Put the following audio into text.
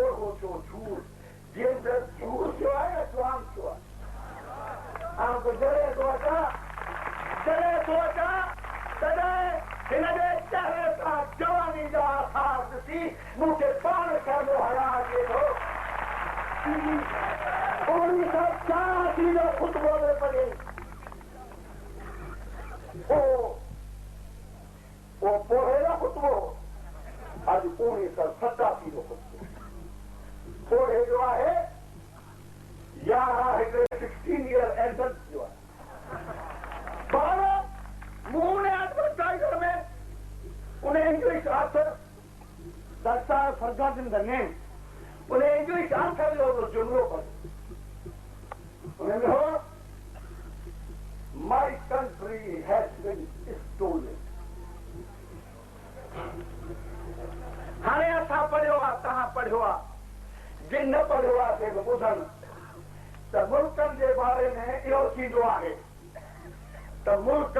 ओढ़ो छो झूठ जंहिं झूठ थियो आहे न स्वाम थियो आहे आपको जॾहिं थो अचां तॾहिं हिन जे चहिरे सां जवानी जा आसार ॾिसी मूंखे पाण करणो हया अचे थो 1984 जो ख़ुतबो में पढ़े वो पोइ जो ख़ुतबो अॼु 1987 जो ख़ुतबो पोइ जो आहे 16 ईयर एडल्ट जो आहे पर मूं उन एडवर्टाइज़र में उन English author that I have forgotten the name उन इंग्लिश ऑथर जो जुमलो पढ़ो उन्होंने हो My country has been stolen हाणे असां पढ़ियो आहे तव्हां पढ़ियो आहे जिन न पढ़ियो आहे से ॿुधनि त मुल्कनि जे बारे में इहो थींदो आहे त मुल्क